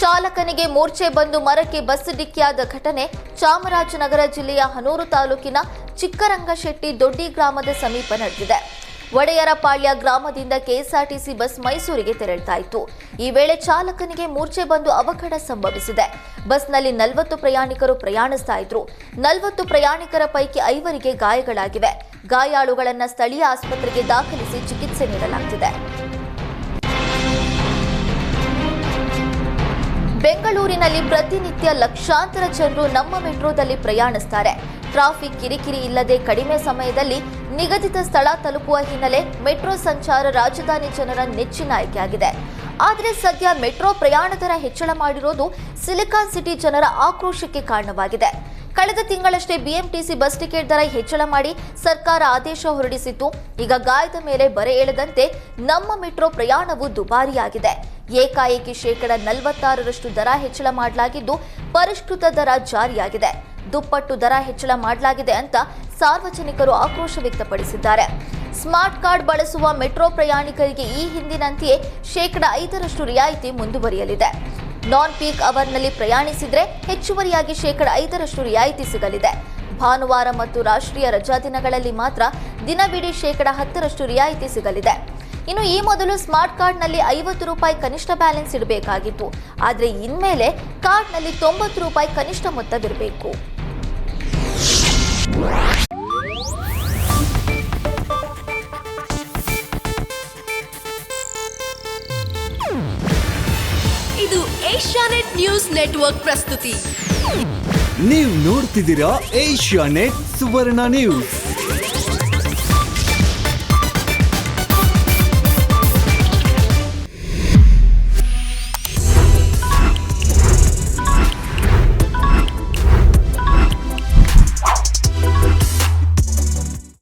ಚಾಲಕನಿಗೆ ಮೂರ್ಛೆ ಬಂದು ಮರಕ್ಕೆ ಬಸ್ ಡಿಕ್ಕಿಯಾದ ಘಟನೆ ಚಾಮರಾಜನಗರ ಜಿಲ್ಲೆಯ ಹನೂರು ತಾಲೂಕಿನ ಚಿಕ್ಕರಂಗಶೆಟ್ಟಿ ದೊಡ್ಡಿ ಗ್ರಾಮದ ಸಮೀಪ ನಡೆದಿದೆ. ಒಡೆಯರಪಾಳ್ಯ ಗ್ರಾಮದಿಂದ ಕೆಎಸ್ಆರ್ಟಿಸಿ ಬಸ್ ಮೈಸೂರಿಗೆ ತೆರಳುತ್ತಾ ಇತ್ತು. ಈ ವೇಳೆ ಚಾಲಕನಿಗೆ ಮೂರ್ಛೆ ಬಂದು ಅವಘಡ ಸಂಭವಿಸಿದೆ. ಬಸ್ನಲ್ಲಿ 40 ಪ್ರಯಾಣಿಕರು ಪ್ರಯಾಣಿಸ್ತಾ ಇದ್ರು. 40 ಪ್ರಯಾಣಿಕರ ಪೈಕಿ 5 ಗಾಯಗಳಾಗಿವೆ. ಗಾಯಾಳುಗಳನ್ನು ಸ್ಥಳೀಯ ಆಸ್ಪತ್ರೆಗೆ ದಾಖಲಿಸಿ ಚಿಕಿತ್ಸೆ ನೀಡಲಾಗುತ್ತಿದೆ. ಬೆಂಗಳೂರಿನಲ್ಲಿ ಪ್ರತಿನಿತ್ಯ ಲಕ್ಷಾಂತರ ಜನರು ನಮ್ಮ ಮೆಟ್ರೋದಲ್ಲಿ ಪ್ರಯಾಣಿಸುತ್ತಾರೆ. ಟ್ರಾಫಿಕ್ ಕಿರಿಕಿರಿ ಇಲ್ಲದೆ ಕಡಿಮೆ ಸಮಯದಲ್ಲಿ ನಿಗದಿತ ಸ್ಥಳ ತಲುಪುವ ಹಿನ್ನೆಲೆ ಮೆಟ್ರೋ ಸಂಚಾರ ರಾಜಧಾನಿ ಜನರ ನೆಚ್ಚಿನ ಆಯ್ಕೆಯಾಗಿದೆ. ಆದರೆ ಸದ್ಯ ಮೆಟ್ರೋ ಪ್ರಯಾಣ ದರ ಹೆಚ್ಚಳ ಮಾಡಿರೋದು ಸಿಲಿಕಾನ್ ಸಿಟಿ ಜನರ ಆಕ್ರೋಶಕ್ಕೆ ಕಾರಣವಾಗಿದೆ. ಕಳೆದ ತಿಂಗಳಷ್ಟೇ ಬಿಎಂಟಿಸಿ ಬಸ್ ಟಿಕೆಟ್ ದರ ಹೆಚ್ಚಳ ಮಾಡಿ ಸರ್ಕಾರ ಆದೇಶ ಹೊರಡಿಸಿತ್ತು. ಈಗ ಗಾಯದ ಮೇಲೆ ಬರೆ ಎಳೆದಂತೆ ನಮ್ಮ ಮೆಟ್ರೋ ಪ್ರಯಾಣವು ದುಬಾರಿಯಾಗಿದೆ. ಏಕಾಏಕಿ 46% ದರ ಹೆಚ್ಚಳ ಮಾಡಲಾಗಿದ್ದು ಪರಿಷ್ಕೃತ ದರ ಜಾರಿಯಾಗಿದೆ. ದುಪ್ಪಟ್ಟು ದರ ಹೆಚ್ಚಳ ಮಾಡಲಾಗಿದೆ ಅಂತ ಸಾರ್ವಜನಿಕರು ಆಕ್ರೋಶ ವ್ಯಕ್ತಪಡಿಸಿದ್ದಾರೆ. ಸ್ಮಾರ್ಟ್ ಕಾರ್ಡ್ ಬಳಸುವ ಮೆಟ್ರೋ ಪ್ರಯಾಣಿಕರಿಗೆ ಈ ಹಿಂದಿನಂತೆಯೇ 5% ರಿಯಾಯಿತಿ ಮುಂದುವರಿಯಲಿದೆ. ನಾನ್ ಪೀಕ್ ಅವರ್ನಲ್ಲಿ ಪ್ರಯಾಣಿಸಿದ್ರೆ ಹೆಚ್ಚುವರಿಯಾಗಿ 5% ರಿಯಾಯಿತಿ ಸಿಗಲಿದೆ. ಭಾನುವಾರ ಮತ್ತು ರಾಷ್ಟ್ರೀಯ ರಜಾದಿನಗಳಲ್ಲಿ ಮಾತ್ರ ದಿನವಿಡೀ 10% ರಿಯಾಯಿತಿ ಸಿಗಲಿದೆ. ಇನ್ನು ಈ ಮೊದಲು ಸ್ಮಾರ್ಟ್ ಕಾರ್ಡ್ನಲ್ಲಿ ₹50 ಕನಿಷ್ಠ ಬ್ಯಾಲೆನ್ಸ್ ಇಡಬೇಕಾಗಿತ್ತು. ಆದರೆ ಇನ್ಮೇಲೆ ಕಾರ್ಡ್ನಲ್ಲಿ ₹90 ಕನಿಷ್ಠ ಮೊತ್ತವಿರಬೇಕು. ಇದು ಏಷ್ಯಾನೆಟ್ ನ್ಯೂಸ್ ನೆಟ್ವರ್ಕ್ ಪ್ರಸ್ತುತಿ. ನೀವು ನೋಡ್ತಿದ್ದೀರಾ ಏಷ್ಯಾನೆಟ್ ಸುವರ್ಣ ನ್ಯೂಸ್.